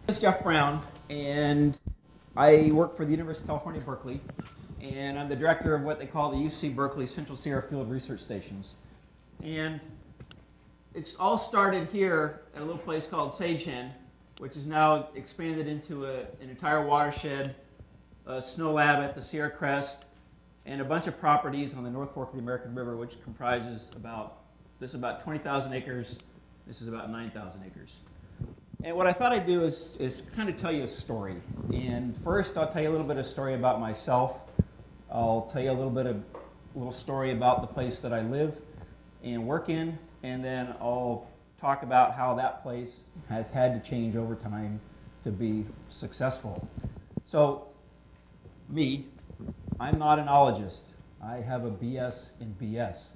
It's Jeff Brown, and I work for the University of California, Berkeley, and I'm the director of what they call the UC Berkeley Central Sierra Field Research Stations. And it's all started here at a little place called Sagehen, which is now expanded into an entire watershed, a snow lab at the Sierra Crest, and a bunch of properties on the North Fork of the American River, which comprises this is about 20,000 acres, this is about 9,000 acres. And what I thought I'd do is kind of tell you a story. And first, I'll tell you a little bit of story about myself. I'll tell you a little story about the place that I live and work in, and then I'll talk about how that place has had to change over time to be successful. So, I'm not an ologist. I have a BS in BS.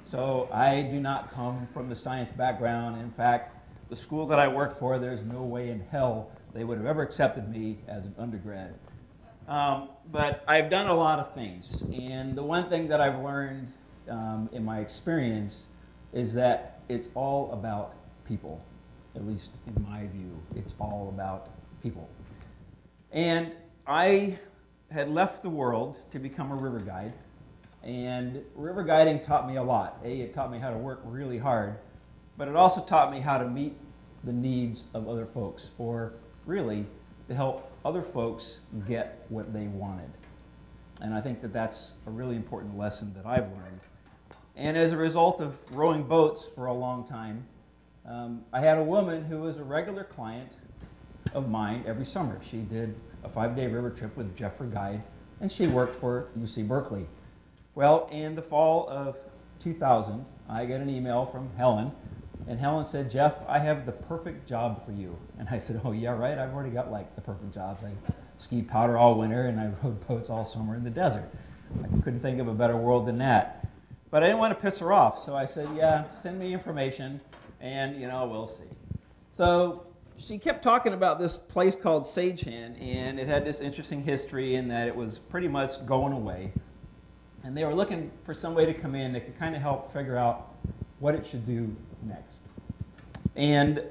So I do not come from the science background. In fact, the school that I worked for, there's no way in hell they would have ever accepted me as an undergrad. But I've done a lot of things. And the one thing that I've learned in my experience is that it's all about people. At least in my view, it's all about people. And I had left the world to become a river guide. And river guiding taught me a lot. It taught me how to work really hard, but it also taught me how to meet the needs of other folks, or really to help other folks get what they wanted. And I think that that's a really important lesson that I've learned. And as a result of rowing boats for a long time, I had a woman who was a regular client of mine every summer. She did a 5-day river trip with Jeff her guide, and she worked for UC Berkeley. Well, in the fall of 2000, I got an email from Helen, and Helen said, "Jeff, I have the perfect job for you." And I said, "Oh yeah, right, I've already got like the perfect jobs. I skied powder all winter and I rode boats all summer in the desert. I couldn't think of a better world than that." But I didn't want to piss her off, so I said, "Yeah, send me information and we'll see." So she kept talking about this place called Sagehen, and it had this interesting history in that it was pretty much going away. And they were looking for somebody to come in that could kind of help figure out what it should do next. And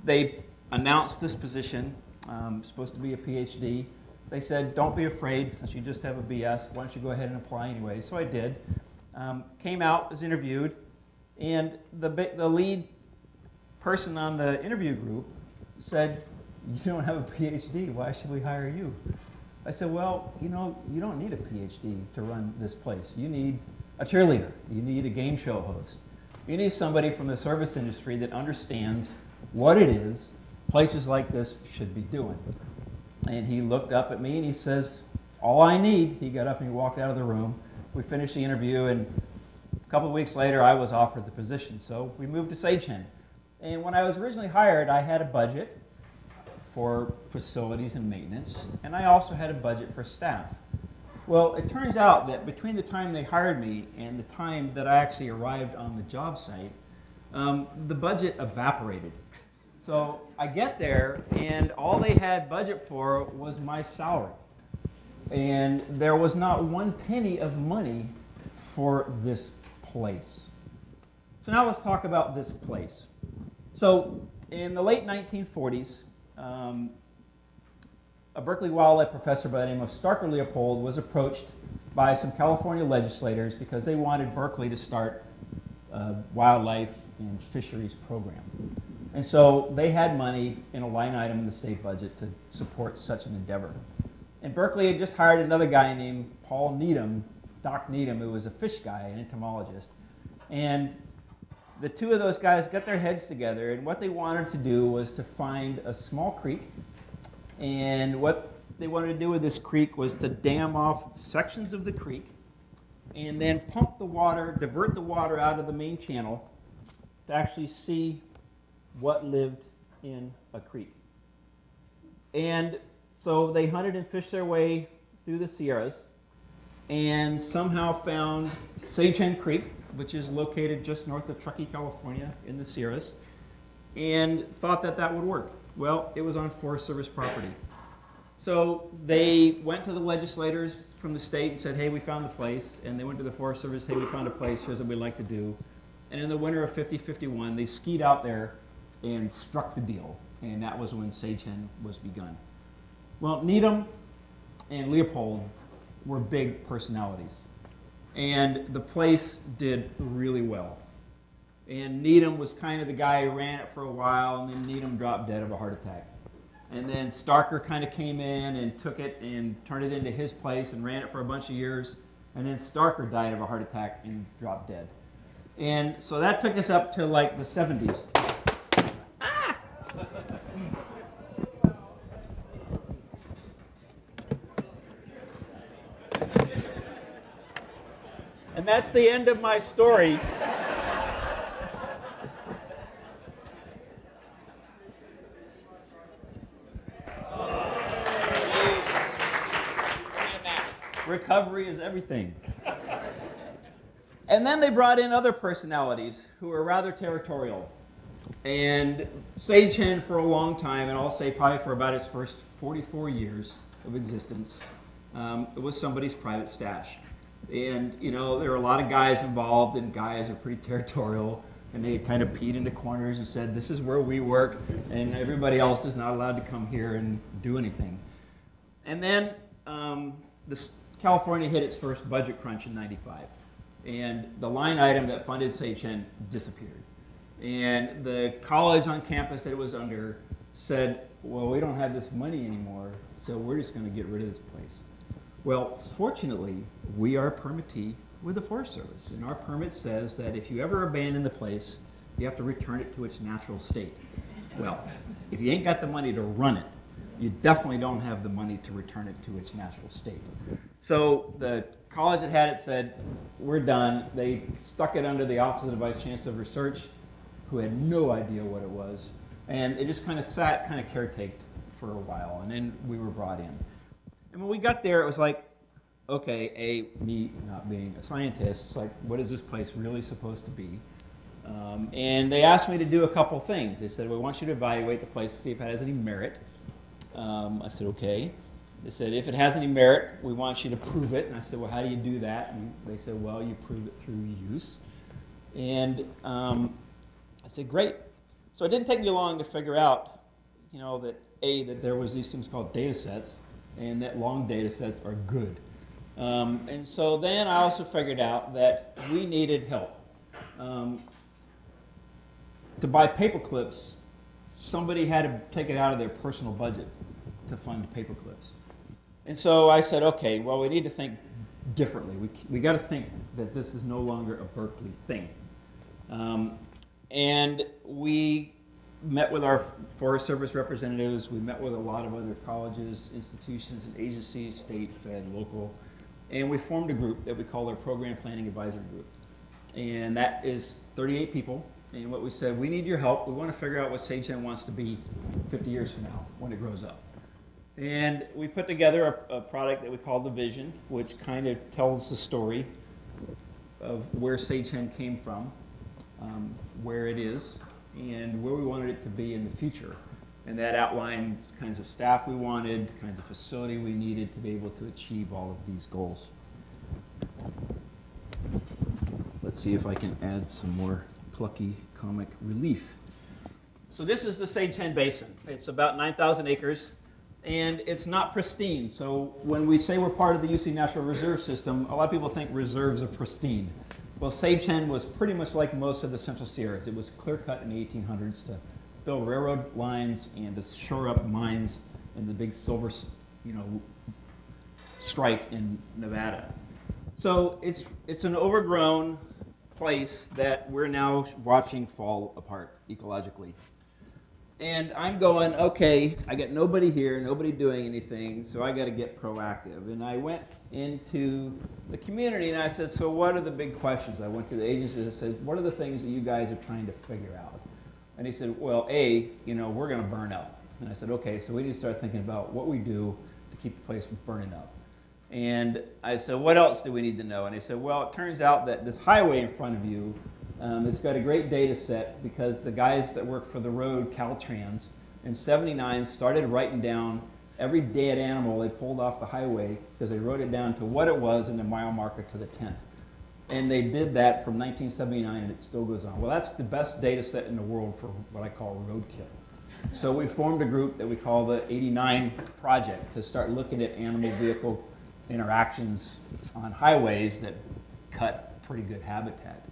they announced this position, supposed to be a PhD. They said, "Don't be afraid, since you just have a BS, why don't you go ahead and apply anyway?" So I did. Came out, was interviewed, and the lead person on the interview group said, "You don't have a PhD, why should we hire you?" I said, "Well, you don't need a PhD to run this place. You need a cheerleader. You need a game show host. You need somebody from the service industry that understands what it is places like this should be doing." And he looked up at me and he says, "All I need." He got up and he walked out of the room. We finished the interview, and a couple of weeks later I was offered the position. So we moved to Sagehen. And when I was originally hired, I had a budget for facilities and maintenance, and I also had a budget for staff. Well, it turns out that between the time they hired me and the time that I actually arrived on the job site, the budget evaporated. So I get there, and all they had budget for was my salary. And there was not one penny of money for this place. So now let's talk about this place. So in the late 1940s, a Berkeley wildlife professor by the name of Starker Leopold was approached by some California legislators because they wanted Berkeley to start a wildlife and fisheries program. And so they had money in a line item in the state budget to support such an endeavor. And Berkeley had just hired another guy named Paul Needham, Doc Needham, who was a fish guy, an entomologist. And the two of those guys got their heads together, and what they wanted to do was to find a small creek. And what they wanted to do with this creek was to dam off sections of the creek and then pump the water, divert the water out of the main channel to actually see what lived in a creek. And so they hunted and fished their way through the Sierras and somehow found Sagehen Creek, which is located just north of Truckee, California in the Sierras, and thought that that would work. Well, it was on Forest Service property. So they went to the legislators from the state and said, "Hey, we found the place." And they went to the Forest Service, "Hey, we found a place, here's what we'd like to do." And in the winter of 50-51, they skied out there and struck the deal. And that was when Sagehen was begun. Well, Needham and Leopold were big personalities. And the place did really well. And Needham was kind of the guy who ran it for a while, and then Needham dropped dead of a heart attack. And then Starker kind of came in and took it and turned it into his place and ran it for a bunch of years. And then Starker died of a heart attack and dropped dead. And so that took us up to like the 70s. Ah! And that's the end of my story. Recovery is everything. And then they brought in other personalities who were rather territorial. And Sagehen for a long time, and I'll say probably for about its first 44 years of existence, it was somebody's private stash. And you know, there were a lot of guys involved, and guys are pretty territorial, and they kind of peed into corners and said, this is where we work, and everybody else is not allowed to come here and do anything. And then California hit its first budget crunch in '95. And the line item that funded Sagehen disappeared. And the college on campus that it was under said, well, we don't have this money anymore, so we're just going to get rid of this place. Well, fortunately, we are a permittee with the Forest Service. And our permit says that if you ever abandon the place, you have to return it to its natural state. Well, if you ain't got the money to run it, you definitely don't have the money to return it to its natural state. So the college that had it said, we're done. They stuck it under the Office of the Vice Chancellor of Research, who had no idea what it was. And it just kind of sat, kind of caretaked for a while. And then we were brought in. And when we got there, it was like, okay, me not being a scientist, it's like, what is this place really supposed to be? And they asked me to do a couple things. They said, we want you to evaluate the place to see if it has any merit. I said, okay. They said, if it has any merit, we want you to prove it. And I said, well, how do you do that? And they said, well, you prove it through use. And I said, great. So it didn't take me long to figure out, you know, that there was these things called data sets, and that long data sets are good. And so then I also figured out that we needed help. To buy paper clips, somebody had to take it out of their personal budget to fund paper clips. And so I said, okay, well, we need to think differently. We got to think that this is no longer a Berkeley thing. And we met with our Forest Service representatives. We met with a lot of other colleges, institutions, and agencies, state, fed, local. And we formed a group that we call our Program Planning Advisory Group. And that is 38 people. And what we said, we need your help. We want to figure out what Sagehen wants to be 50 years from now when it grows up. And we put together a product that we call the Vision, which kind of tells the story of where Sagehen came from, where it is, and where we wanted it to be in the future. And that outlines kinds of staff we wanted, kinds of facility we needed to be able to achieve all of these goals. Let's see if I can add some more plucky comic relief. So this is the Sagehen Basin. It's about 9,000 acres. And it's not pristine. So when we say we're part of the UC Natural Reserve System, a lot of people think reserves are pristine. Well, Sagehen was pretty much like most of the Central Sierras. It was clear-cut in the 1800s to build railroad lines and to shore up mines in the big silver, strike in Nevada. So it's an overgrown place that we're now watching fall apart ecologically. And I'm going, okay, I got nobody here, nobody doing anything, so I got to get proactive. And I went into the community and I said, so what are the big questions? I went to the agencies and said, what are the things that you guys are trying to figure out? And he said, well, we're going to burn up. And I said, okay, so we need to start thinking about what we do to keep the place from burning up. And I said, what else do we need to know? And he said, well, it turns out that this highway in front of you, it's got a great data set because the guys that work for the road, Caltrans, in '79 started writing down every dead animal they pulled off the highway because they wrote it down to what it was and the mile marker to the 10th. And they did that from 1979, and it still goes on. Well, that's the best data set in the world for what I call roadkill. So we formed a group that we call the 89 Project to start looking at animal-vehicle interactions on highways that cut pretty good habitat.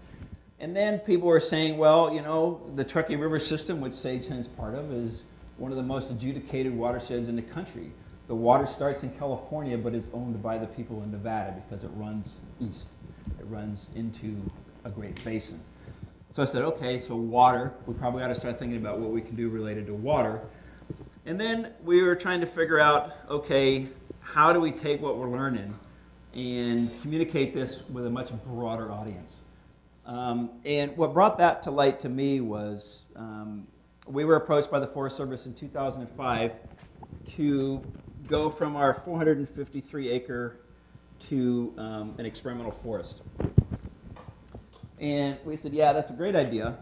And then people were saying, well, you know, the Truckee River system, which Sagehen's part of, is one of the most adjudicated watersheds in the country. The water starts in California, but is owned by the people in Nevada because it runs east. It runs into a great basin. So I said, okay, so water, we probably ought to start thinking about what we can do related to water. And then we were trying to figure out, okay, how do we take what we're learning and communicate this with a much broader audience? And what brought that to light to me was we were approached by the Forest Service in 2005 to go from our 453 acre to an experimental forest. And we said, yeah, that's a great idea.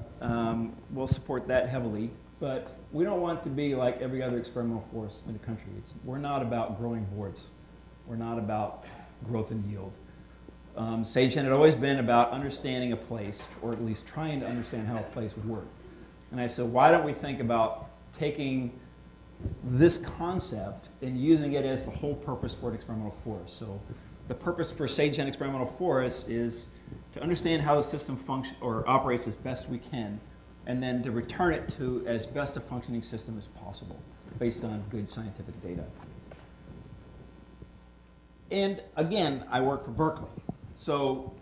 We'll support that heavily, but we don't want to be like every other experimental forest in the country. We're not about growing boards. We're not about growth and yield. Sagehen had always been about understanding a place, or at least trying to understand how a place would work. And I said, why don't we think about taking this concept and using it as the whole purpose for an experimental forest. So the purpose for Sagehen Experimental Forest is to understand how the system functions or operates as best we can, and then to return it to as best a functioning system as possible based on good scientific data. And again, I work for Berkeley. So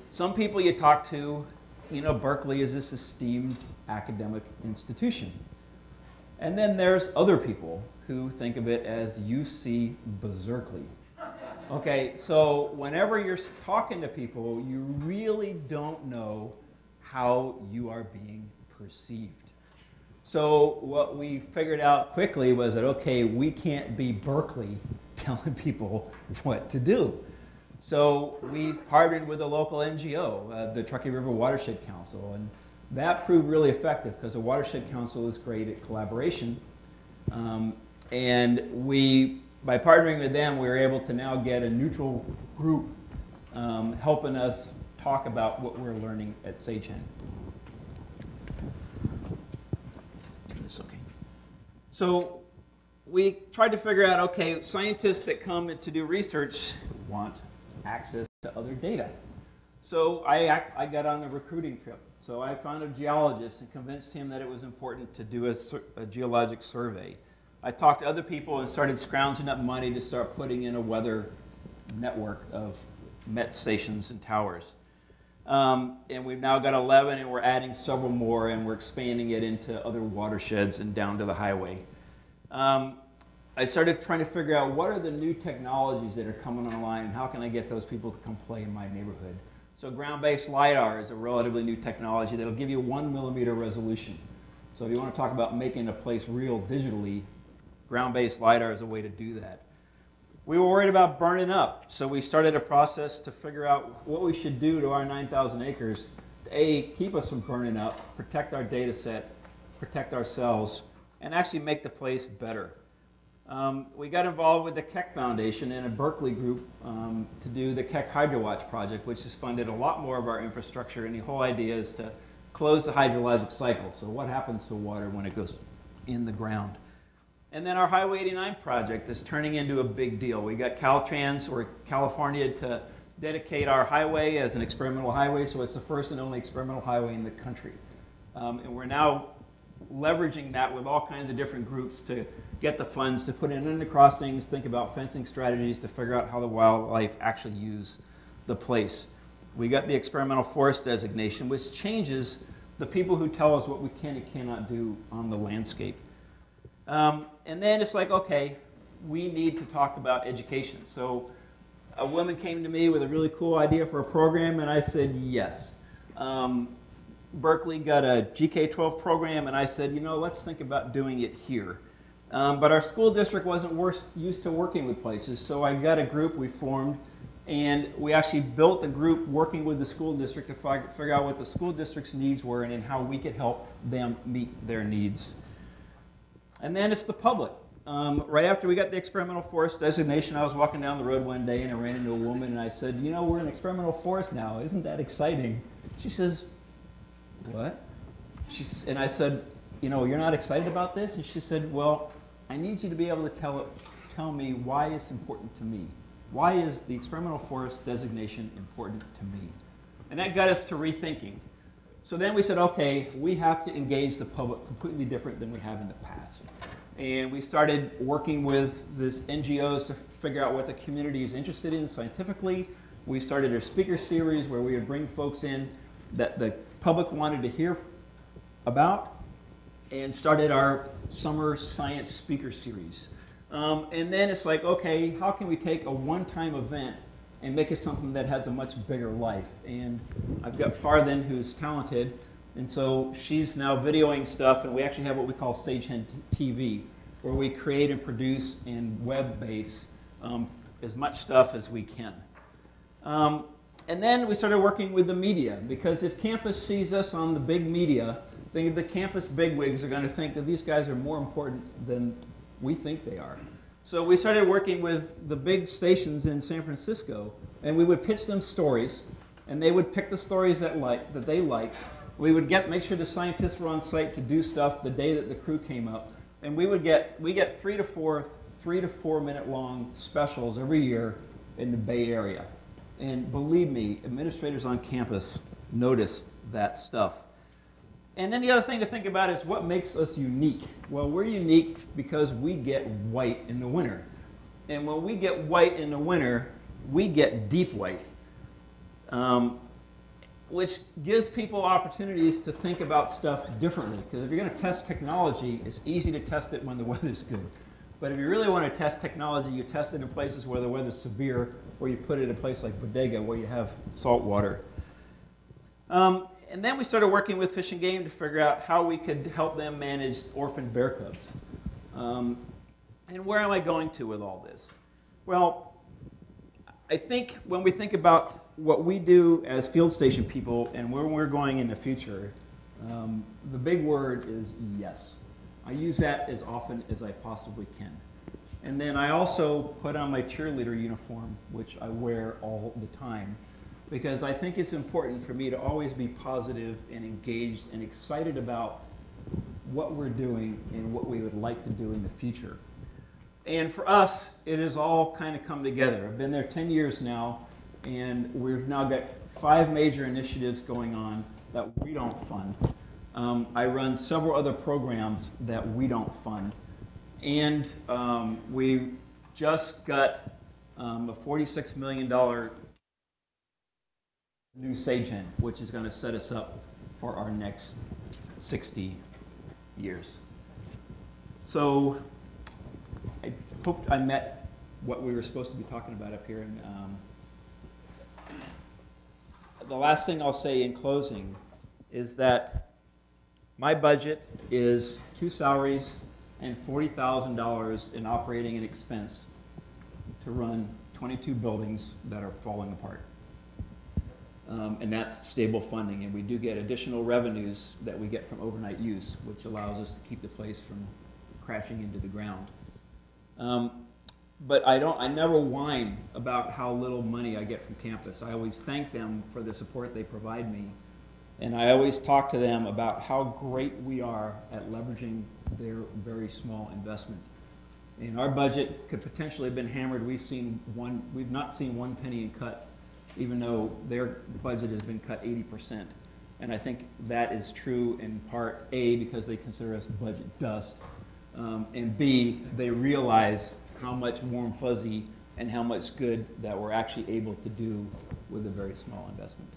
some people you talk to, you know, Berkeley is this esteemed academic institution. And then there's other people who think of it as UC Berkeley. Okay, so whenever you're talking to people, you really don't know how you are being perceived. So what we figured out quickly was that, okay, we can't be Berkeley telling people what to do. So we partnered with a local NGO, the Truckee River Watershed Council, and that proved really effective because the Watershed Council is great at collaboration. And by partnering with them, we were able to now get a neutral group helping us talk about what we're learning at Sagehen. Okay. So we tried to figure out, okay, scientists that come to do research want access to other data. So I got on a recruiting trip. So I found a geologist and convinced him that it was important to do a geologic survey. I talked to other people and started scrounging up money to start putting in a weather network of MET stations and towers. And we've now got 11, and we're adding several more, and we're expanding it into other watersheds and down to the highway. I started trying to figure out what are the new technologies that are coming online, and how can I get those people to come play in my neighborhood. So ground-based LiDAR is a relatively new technology that will give you 1 millimeter resolution. So if you want to talk about making a place real digitally, ground-based LiDAR is a way to do that. We were worried about burning up, so we started a process to figure out what we should do to our 9,000 acres to A, keep us from burning up, protect our data set, protect ourselves, and actually make the place better. We got involved with the Keck Foundation and a Berkeley group to do the Keck Hydrowatch project, which has funded a lot more of our infrastructure, and the whole idea is to close the hydrologic cycle. So what happens to water when it goes in the ground? And then our Highway 89 project is turning into a big deal. We got Caltrans, or California, to dedicate our highway as an experimental highway, so it's the first and only experimental highway in the country. And we're now leveraging that with all kinds of different groups to get the funds to put in under crossings, think about fencing strategies to figure out how the wildlife actually use the place. We got the experimental forest designation, which changes the people who tell us what we can and cannot do on the landscape. And then it's like, okay, we need to talk about education. So a woman came to me with a really cool idea for a program, and I said yes. Berkeley got a GK-12 program, and I said, you know, let's think about doing it here. But our school district wasn't used to working with places, so I got a group we formed, and we actually built a group working with the school district to figure out what the school district's needs were and then how we could help them meet their needs. And then it's the public. right after we got the experimental forest designation, I was walking down the road one day and I ran into a woman and I said, you know, we're in experimental forest now. Isn't that exciting? She says, what? And I said, you know, you're not excited about this? And she said, well, I need you to be able to tell me why it's important to me. Why is the experimental forest designation important to me? And that got us to rethinking. So then we said, okay, we have to engage the public completely different than we have in the past. And we started working with these NGOs to figure out what the community is interested in scientifically. We started a speaker series where we would bring folks in that the public wanted to hear about, and started our summer science speaker series. And then it's like, okay, how can we take a one-time event and make it something that has a much bigger life? And I've got Farthen, who's talented, and so she's now videoing stuff, and we actually have what we call Sagehen TV, where we create and produce and web-base as much stuff as we can. And then we started working with the media, because if campus sees us on the big media, the campus bigwigs are going to think that these guys are more important than we think they are. So we started working with the big stations in San Francisco, and we would pitch them stories, and they would pick the stories that they liked. We would make sure the scientists were on site to do stuff the day that the crew came up, and we get 3 to 4 minute long specials every year in the Bay Area. And believe me, administrators on campus notice that stuff. And then the other thing to think about is what makes us unique. Well, we're unique because we get white in the winter. And when we get white in the winter, we get deep white, which gives people opportunities to think about stuff differently. Because if you're going to test technology, it's easy to test it when the weather's good. But if you really want to test technology, you test it in places where the weather's severe, or you put it in a place like Bodega where you have salt water. And then we started working with Fish and Game to figure out how we could help them manage orphan bear cubs. And where am I going to with all this? Well, I think when we think about what we do as field station people and where we're going in the future, the big word is yes. I use that as often as I possibly can. And then I also put on my cheerleader uniform, which I wear all the time, because I think it's important for me to always be positive and engaged and excited about what we're doing and what we would like to do in the future. And for us, it has all kind of come together. I've been there 10 years now, and we've now got 5 major initiatives going on that we don't fund. I run several other programs that we don't fund. And we just got a $46 million new Sagehen, which is going to set us up for our next 60 years. So I hoped I met what we were supposed to be talking about up here. And the last thing I'll say in closing is that my budget is 2 salaries and $40,000 in operating and expense to run 22 buildings that are falling apart. And that's stable funding, and we do get additional revenues that we get from overnight use, which allows us to keep the place from crashing into the ground. But I never whine about how little money I get from campus. I always thank them for the support they provide me, and I always talk to them about how great we are at leveraging their very small investment. And our budget could potentially have been hammered. We've not seen 1 penny in cut, even though their budget has been cut 80%. And I think that is true in part, A, because they consider us budget dust, and B, they realize how much warm fuzzy and how much good that we're actually able to do with a very small investment.